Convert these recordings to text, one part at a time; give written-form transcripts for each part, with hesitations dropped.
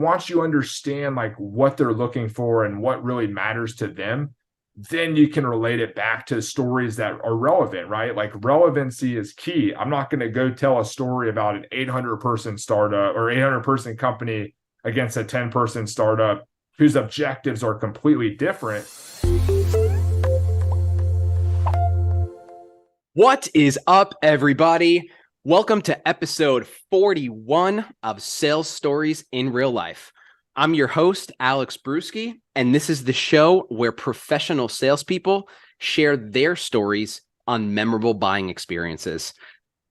once you understand like what they're looking for and what really matters to them, then you can relate it back to stories that are relevant, right? Like relevancy is key. I'm not going to go tell a story about an 800 person startup or 800 person company against a 10-person startup whose objectives are completely different. What is up, everybody? Welcome to episode 41 of Sales Stories in Real Life. I'm your host, Alex Bruschi, and this is the show where professional salespeople share their stories on memorable buying experiences.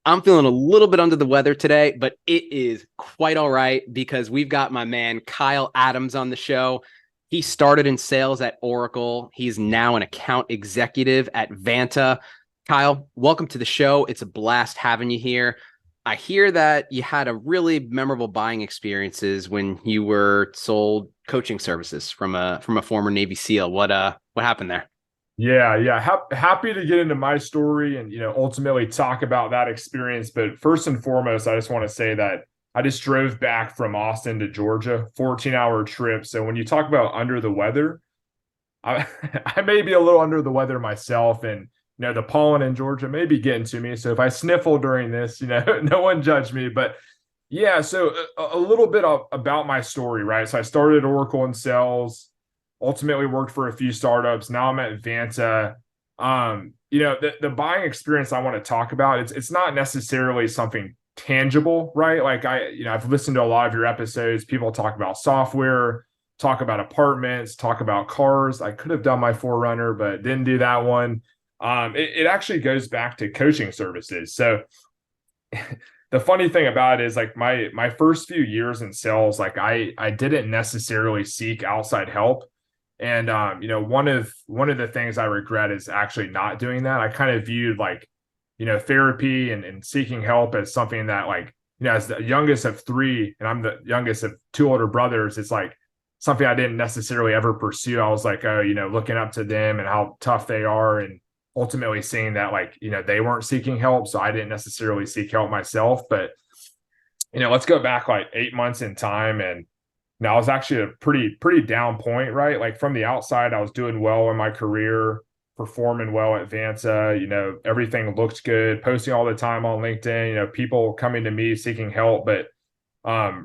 I'm feeling a little bit under the weather today, but it is quite all right because we've got my man Kyle Adams on the show. He started in sales at Oracle. He's now an account executive at Vanta. Kyle, welcome to the show. It's a blast having you here. I hear that you had a really memorable buying experiences when you were sold coaching services from a former Navy SEAL. What happened there? Yeah. Happy to get into my story and, ultimately talk about that experience. But first and foremost, I just want to say that I just drove back from Austin to Georgia, 14-hour trip. So when you talk about under the weather, I, I may be a little under the weather myself, and the pollen in Georgia may be getting to me. So if I sniffle during this, no one judge me. But yeah, so a little bit about my story, right? So I started Oracle in sales, ultimately worked for a few startups. Now I'm at Vanta. The buying experience I want to talk about, it's not necessarily something tangible, right? Like I've listened to a lot of your episodes. People talk about software, talk about apartments, talk about cars. I could have done my Forerunner, but didn't do that one. It actually goes back to coaching services. So the funny thing about it is like my first few years in sales, like I didn't necessarily seek outside help. And one of the things I regret is actually not doing that. I kind of viewed like, therapy and seeking help as something that like, as the youngest of three, and I'm the youngest of two older brothers, it's like something I didn't necessarily ever pursue. I was like, oh, looking up to them and how tough they are, and ultimately seeing that like, they weren't seeking help. So I didn't necessarily seek help myself. But, let's go back like 8 months in time. And I was actually a pretty down point, right? Like from the outside, I was doing well in my career, performing well at Vanta, everything looked good, posting all the time on LinkedIn, people coming to me seeking help. But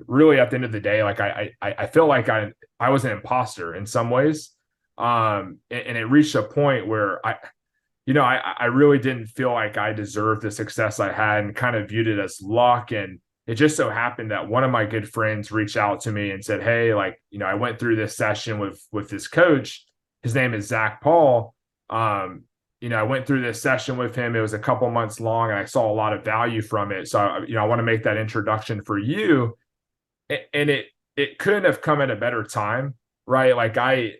really at the end of the day, like I feel like I was an imposter in some ways. And it reached a point where I really didn't feel like I deserved the success I had, and kind of viewed it as luck. And it just so happened that one of my good friends reached out to me and said, hey, like, I went through this session with this coach. His name is Zach Paul. I went through this session with him. It was a couple months long, and I saw a lot of value from it. So, I want to make that introduction for you. And it couldn't have come at a better time, right? Like I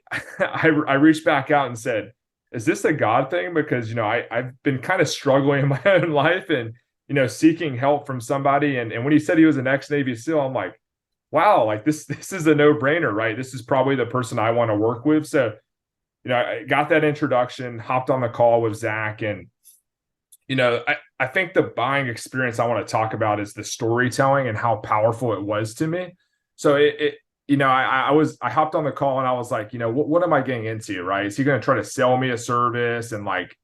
reached back out and said, is this a God thing? Because, I've been kind of struggling in my own life and, seeking help from somebody. And when he said he was an ex-Navy SEAL, I'm like, wow, like this is a no-brainer, right? This is probably the person I want to work with. So, I got that introduction, hopped on the call with Zach. And, I think the buying experience I want to talk about is the storytelling and how powerful it was to me. So I hopped on the call and I was like, what am I getting into, right? Is he going to try to sell me a service and like,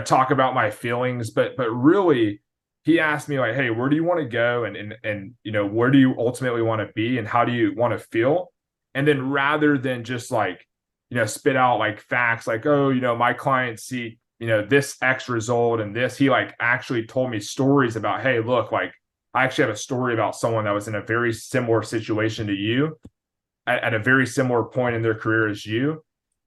talk about my feelings? But really, he asked me like, hey, where do you want to go? And where do you ultimately want to be? And how do you want to feel? And then rather than just like, spit out like facts like, oh, my clients see, this X result and this, he like actually told me stories about, hey, look, like I actually have a story about someone that was in a very similar situation to you at a very similar point in their career as you.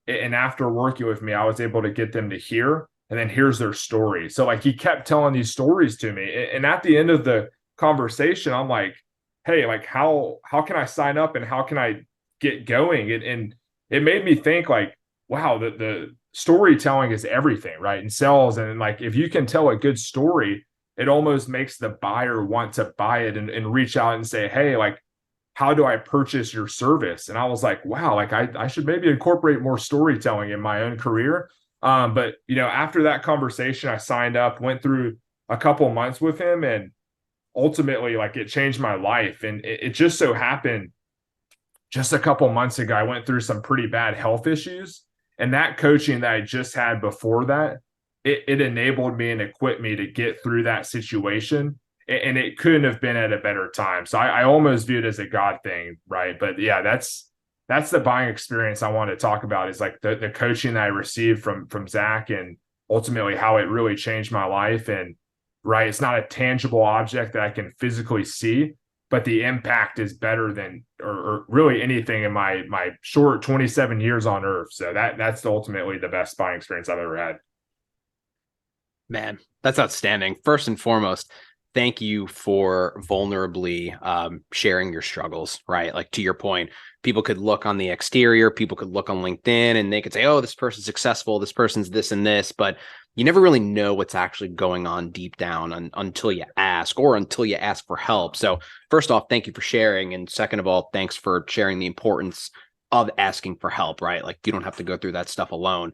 And after working with me, I was able to get them to hear, and then here's their story. So like he kept telling these stories to me. And at the end of the conversation, I'm like, hey, like how can I sign up and how can I get going? And it made me think like, wow, the storytelling is everything, right? In sales. And like if you can tell a good story, it almost makes the buyer want to buy it and reach out and say, hey, like, how do I purchase your service? And I was like, wow, like I should maybe incorporate more storytelling in my own career. But after that conversation, I signed up, went through a couple months with him, and ultimately like it changed my life. And it just so happened just a couple months ago, I went through some pretty bad health issues. And that coaching that I just had before that, it enabled me and equipped me to get through that situation. And it couldn't have been at a better time. So I almost view it as a God thing, right? But yeah, that's the buying experience I want to talk about, is like the coaching that I received from Zach, and ultimately how it really changed my life. And right, it's not a tangible object that I can physically see, but the impact is better than or really anything in my short 27 years on earth. So that's ultimately the best buying experience I've ever had. Man, that's outstanding. First and foremost, thank you for vulnerably sharing your struggles, right? Like, to your point, people could look on the exterior, people could look on LinkedIn and they could say, oh, this person's successful, this person's this and this, but you never really know what's actually going on deep down until you ask, or until you ask for help. So first off, thank you for sharing. And second of all, thanks for sharing the importance of asking for help, right? Like, you don't have to go through that stuff alone.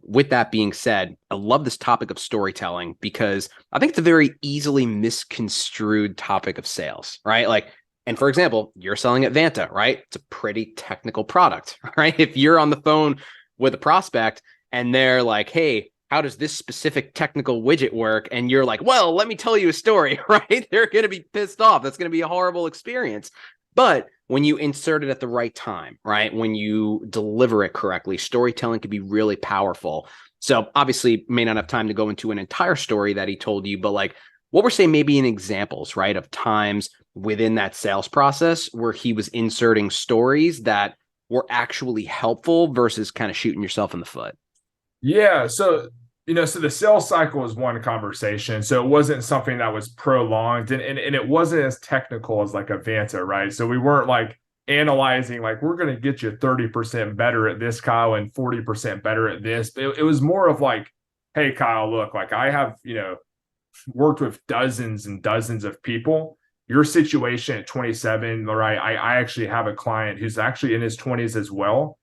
With that being said, I love this topic of storytelling because I think it's a very easily misconstrued topic of sales, right? Like, and for example, you're selling at Vanta, right? It's a pretty technical product, right? If you're on the phone with a prospect and they're like, hey, how does this specific technical widget work? And you're like, well, let me tell you a story, right? They're going to be pissed off. That's going to be a horrible experience. But when you insert it at the right time, right? When you deliver it correctly, storytelling can be really powerful. So obviously may not have time to go into an entire story that he told you, but like, what we're saying maybe in examples, right, of times within that sales process where he was inserting stories that were actually helpful versus kind of shooting yourself in the foot. Yeah. So the sales cycle was one conversation. So it wasn't something that was prolonged, and it wasn't as technical as like a Vanta, right? So we weren't like analyzing, like, we're going to get you 30% better at this, Kyle, and 40% better at this. But it was more of like, hey, Kyle, look, like, I have, worked with dozens and dozens of people. Your situation at 27, right? I actually have a client who's actually in his 20s as well,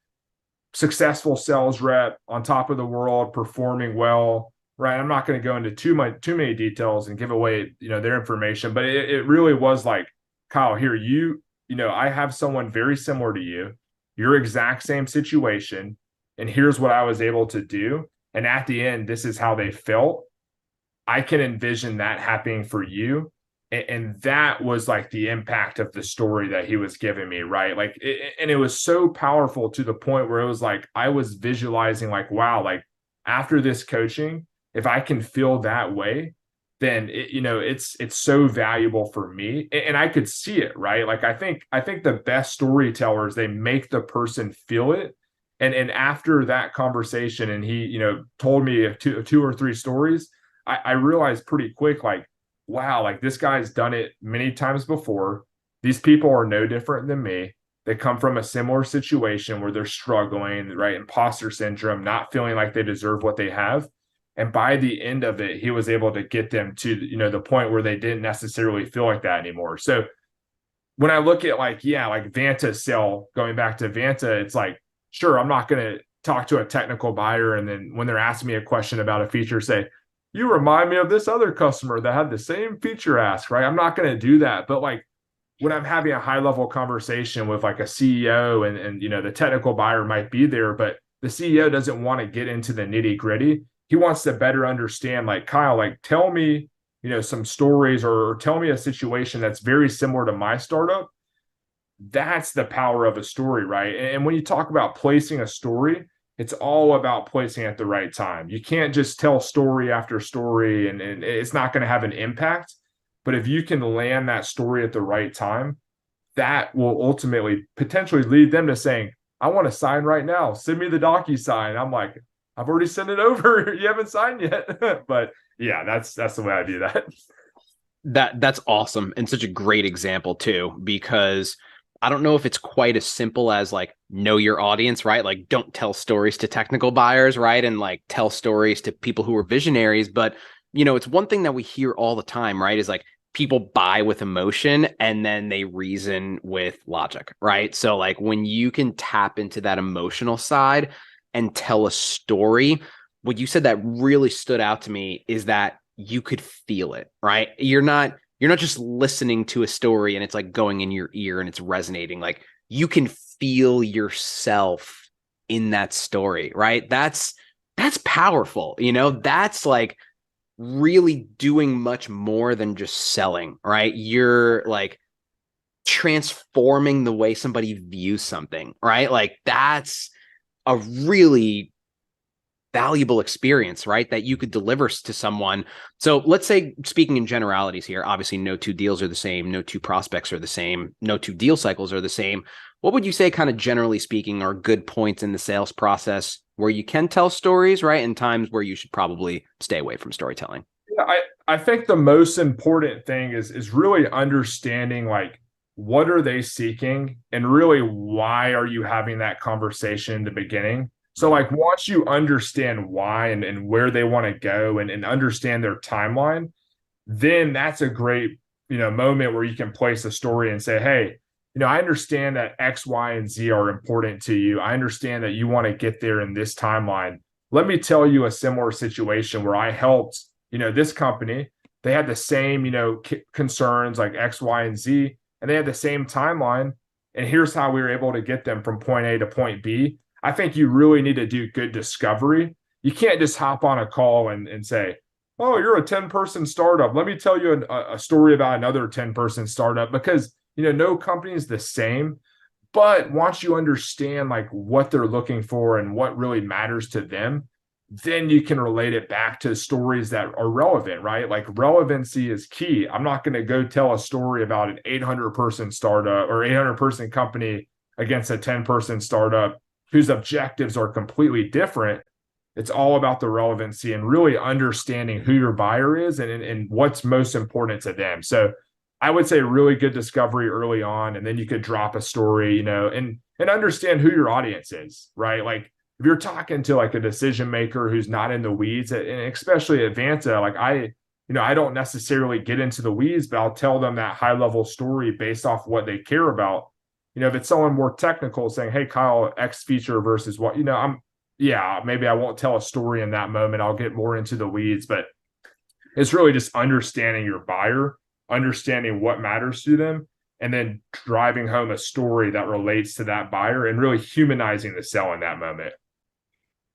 successful sales rep, on top of the world, performing well, right? I'm not going to go into too many details and give away, their information, but it really was like, Kyle, here, I have someone very similar to you, your exact same situation, and here's what I was able to do. And at the end, this is how they felt. I can envision that happening for you. And that was like the impact of the story that he was giving me, right? Like, and it was so powerful to the point where it was like, I was visualizing, like, wow, like, after this coaching, if I can feel that way, then it's so valuable for me. And I could see it, right? Like, I think the best storytellers, they make the person feel it. And after that conversation, and he, told me two or three stories, I realized pretty quick, like, wow, like, this guy's done it many times before. These people are no different than me. They come from a similar situation where they're struggling, right? Imposter syndrome, not feeling like they deserve what they have. And by the end of it, he was able to get them to, the point where they didn't necessarily feel like that anymore. So when I look at, like, yeah, like Vanta sell, going back to Vanta, it's like, sure, I'm not going to talk to a technical buyer, and then when they're asking me a question about a feature, say, you remind me of this other customer that had the same feature ask, right? I'm not going to do that. But like, when I'm having a high level conversation with like a CEO, and the technical buyer might be there, but the CEO doesn't want to get into the nitty gritty. He wants to better understand, like, Kyle, like, tell me, some stories, or tell me a situation that's very similar to my startup. That's the power of a story, right? And when you talk about placing a story, it's all about placing at the right time. You can't just tell story after story, and it's not going to have an impact. But if you can land that story at the right time, that will ultimately potentially lead them to saying, I want to sign right now. Send me the DocuSign. I'm like, I've already sent it over. You haven't signed yet. But yeah, that's the way I do that. That's awesome, and such a great example too, because I don't know if it's quite as simple as like, know your audience, right? Like, don't tell stories to technical buyers, right? And like, tell stories to people who are visionaries. But, it's one thing that we hear all the time, right? Is like, people buy with emotion and then they reason with logic, right? So like, when you can tap into that emotional side and tell a story, what you said that really stood out to me is that you could feel it, right? You're not just listening to a story and it's like going in your ear and it's resonating. Like, you can feel yourself in that story, right? That's powerful. That's like really doing much more than just selling, right? You're like transforming the way somebody views something, right? Like that's a really valuable experience, right? That you could deliver to someone. So let's say, speaking in generalities here, obviously no two deals are the same, no two prospects are the same, no two deal cycles are the same. What would you say, kind of generally speaking, are good points in the sales process where you can tell stories, right? And times where you should probably stay away from storytelling? Yeah, I think the most important thing is really understanding like what are they seeking and really why are you having that conversation in the beginning. So Mhm. like once you understand why and where they want to go and understand their timeline, then that's a great, moment where you can place a story and say, hey, I understand that X, Y, and Z are important to you. I understand that you want to get there in this timeline. Let me tell you a similar situation where I helped, this company. They had the same, concerns like X, Y, and Z, and they had the same timeline. And here's how we were able to get them from point A to point B. I think you really need to do good discovery. You can't just hop on a call and say, oh, you're a 10-person startup. Let me tell you a story about another 10-person startup because, no company is the same. But once you understand like what they're looking for and what really matters to them, then you can relate it back to stories that are relevant, right? Like relevancy is key. I'm not going to go tell a story about an 800-person startup or 800-person company against a 10-person startup whose objectives are completely different. It's all about the relevancy and really understanding who your buyer is and what's most important to them. So I would say really good discovery early on, and then you could drop a story, and understand who your audience is, right? Like if you're talking to like a decision maker who's not in the weeds, and especially at Vanta, like I don't necessarily get into the weeds, but I'll tell them that high level story based off what they care about. If it's someone more technical saying, hey, Kyle, X feature versus what, yeah, maybe I won't tell a story in that moment. I'll get more into the weeds, but it's really just understanding your buyer, understanding what matters to them, and then driving home a story that relates to that buyer and really humanizing the sell in that moment.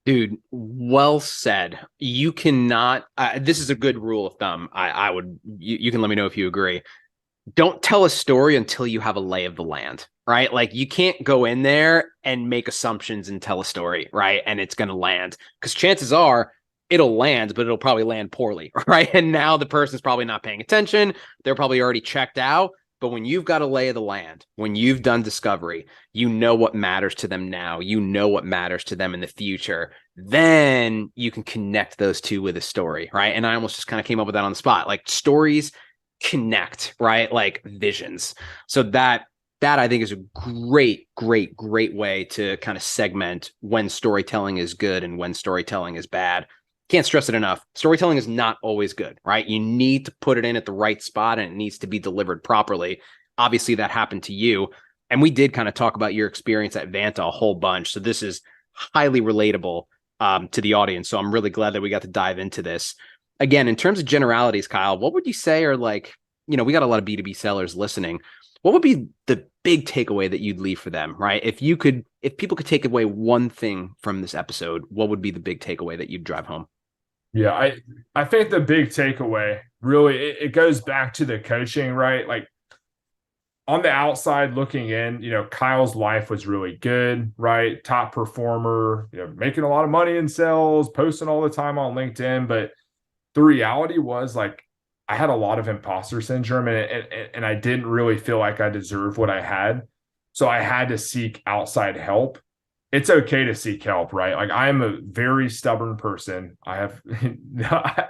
Dude, well said. You cannot, this is a good rule of thumb. I would, you can let me know if you agree. Don't tell a story until you have a lay of the land, right? Like you can't go in there and make assumptions and tell a story, right? And it's going to land because chances are it'll land, but it'll probably land poorly, right? And now the person's probably not paying attention. They're probably already checked out. But when you've got a lay of the land, when you've done discovery, you know what matters to them now, you know what matters to them in the future. Then you can connect those two with a story, right? And I almost just kind of came up with that on the spot. Like stories connect, right? Like visions. So that I think is a great way to kind of segment when storytelling is good and when storytelling is bad. Can't stress it enough. Storytelling is not always good, right? You need to put it in at the right spot and it needs to be delivered properly. Obviously, that happened to you. And we did kind of talk about your experience at Vanta a whole bunch. So this is highly relatable to the audience. So I'm really glad that we got to dive into this. Again, in terms of generalities, Kyle, what would you say are like, we got a lot of B2B sellers listening. What would be the big takeaway that you'd leave for them, right? If people could take away one thing from this episode, what would be the big takeaway that you'd drive home? Yeah, I think the big takeaway really it goes back to the coaching, right? Like on the outside looking in, Kyle's life was really good, right? Top performer, making a lot of money in sales, posting all the time on LinkedIn. But the reality was like I had a lot of imposter syndrome and I didn't really feel like I deserved what I had. So I had to seek outside help. It's okay to seek help, right? Like I am a very stubborn person. I have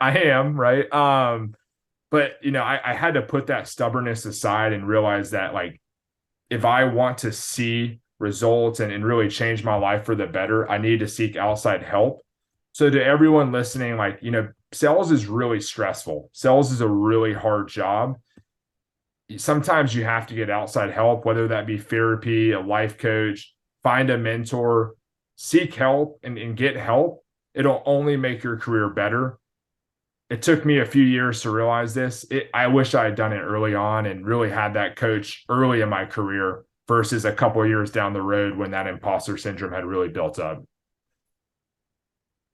I am, right? But I had to put that stubbornness aside and realize that like if I want to see results and really change my life for the better, I need to seek outside help. So to everyone listening, like, sales is really stressful. Sales is a really hard job. Sometimes you have to get outside help, whether that be therapy, a life coach, find a mentor, seek help and get help. It'll only make your career better. It took me a few years to realize this. I wish I had done it early on and really had that coach early in my career versus a couple of years down the road when that imposter syndrome had really built up.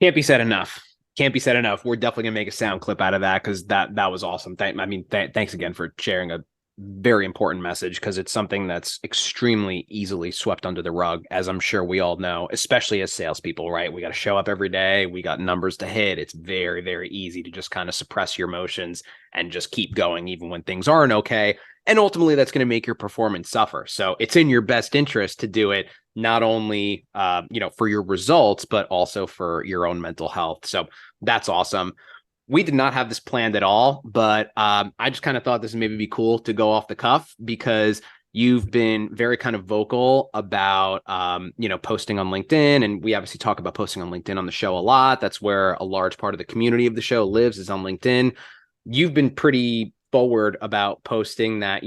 Can't be said enough. Can't be said enough. We're definitely gonna make a sound clip out of that because that was awesome. Thanks again for sharing a very important message because it's something that's extremely easily swept under the rug, as I'm sure we all know, especially as salespeople, right? We got to show up every day. We got numbers to hit. It's very, very easy to just kind of suppress your emotions and just keep going even when things aren't okay. And ultimately, that's going to make your performance suffer. So it's in your best interest to do it, not only for your results, but also for your own mental health. So that's awesome. We did not have this planned at all, but I just kind of thought this would maybe be cool to go off the cuff because you've been very kind of vocal about, posting on LinkedIn. And we obviously talk about posting on LinkedIn on the show a lot. That's where a large part of the community of the show lives, is on LinkedIn. You've been pretty forward about posting that,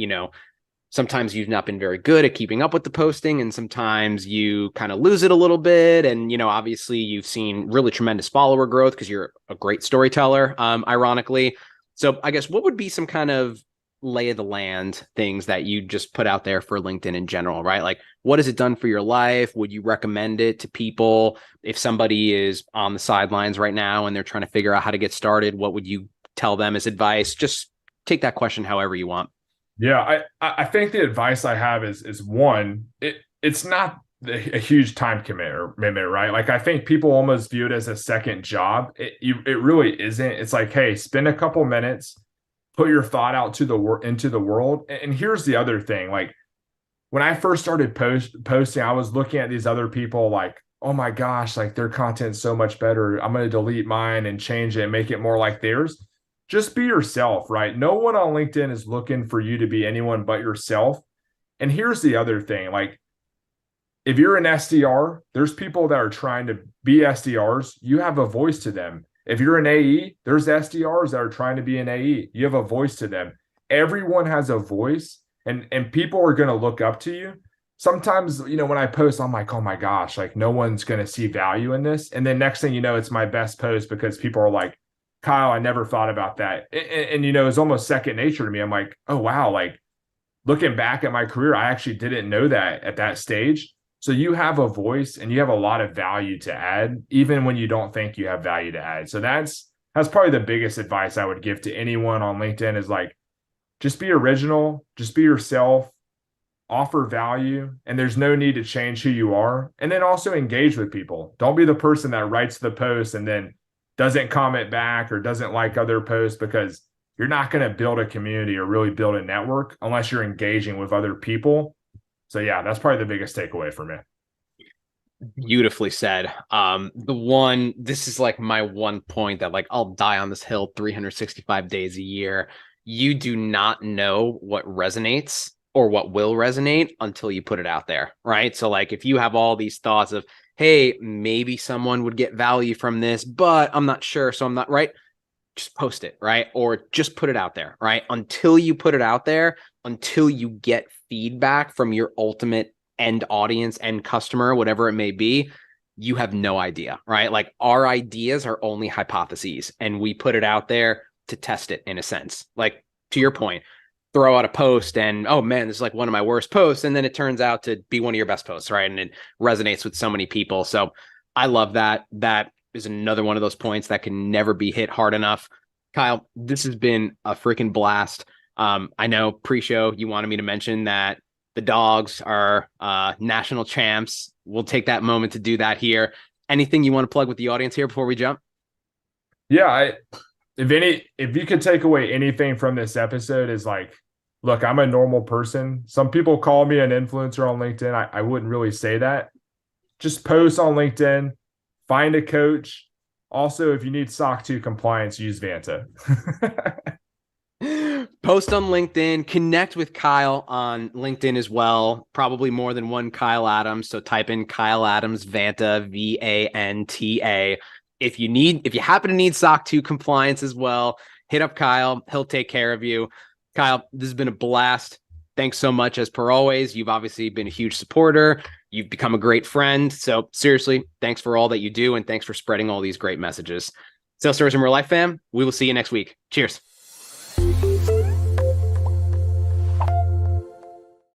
sometimes you've not been very good at keeping up with the posting, and sometimes you kind of lose it a little bit. And, obviously you've seen really tremendous follower growth because you're a great storyteller, ironically. So I guess what would be some kind of lay of the land things that you just put out there for LinkedIn in general, right? Like, what has it done for your life? Would you recommend it to people? If somebody is on the sidelines right now and they're trying to figure out how to get started, what would you tell them as advice? Just take that question however you want. Yeah, I think the advice I have is one, it's not a huge time commitment, right? Like I think people almost view it as a second job. It really isn't. It's like, hey, spend a couple minutes, put your thought out into the world. And here's the other thing, like when I first started posting, I was looking at these other people like, oh my gosh, like their content's so much better. I'm going to delete mine and change it and make it more like theirs. Just be yourself, right? No one on LinkedIn is looking for you to be anyone but yourself. And here's the other thing, like if you're an SDR, there's people that are trying to be SDRs. You have a voice to them. If you're an AE, there's SDRs that are trying to be an AE. You have a voice to them. Everyone has a voice, and people are going to look up to you. Sometimes, when I post, I'm like, oh my gosh, like no one's going to see value in this. And then next thing you know, it's my best post because people are like, Kyle, I never thought about that. And it's almost second nature to me. I'm like, oh, wow. Like looking back at my career, I actually didn't know that at that stage. So you have a voice and you have a lot of value to add, even when you don't think you have value to add. So that's probably the biggest advice I would give to anyone on LinkedIn is like, just be original, just be yourself, offer value, and there's no need to change who you are. And then also engage with people. Don't be the person that writes the post and then doesn't comment back or doesn't like other posts, because you're not going to build a community or really build a network unless you're engaging with other people. So yeah, that's probably the biggest takeaway for me. Beautifully said. This is like my one point that like I'll die on this hill 365 days a year. You do not know what resonates or what will resonate until you put it out there, right? So like if you have all these thoughts of, hey, maybe someone would get value from this, but I'm not sure, so I'm not right. Just post it, right? Or just put it out there, right? Until you put it out there, until you get feedback from your ultimate end audience, end customer, whatever it may be, you have no idea, right? Like our ideas are only hypotheses and we put it out there to test it in a sense. Like to your point, throw out a post and, oh man, this is like one of my worst posts. And then it turns out to be one of your best posts, right? And it resonates with so many people. So I love that. That is another one of those points that can never be hit hard enough. Kyle, this has been a freaking blast. I know pre-show you wanted me to mention that the dogs are national champs. We'll take that moment to do that here. Anything you want to plug with the audience here before we jump? Yeah, if you could take away anything from this episode is like, look, I'm a normal person. Some people call me an influencer on LinkedIn. I wouldn't really say that. Just post on LinkedIn, find a coach. Also, if you need SOC 2 compliance, use Vanta. Post on LinkedIn, connect with Kyle on LinkedIn as well. Probably more than one Kyle Adams. So type in Kyle Adams Vanta, Vanta. If you happen to need SOC 2 compliance as well, hit up Kyle. He'll take care of you. Kyle, this has been a blast. Thanks so much. As per always, you've obviously been a huge supporter. You've become a great friend. So seriously, thanks for all that you do. And thanks for spreading all these great messages. Sales Stories in Real Life, fam. We will see you next week. Cheers.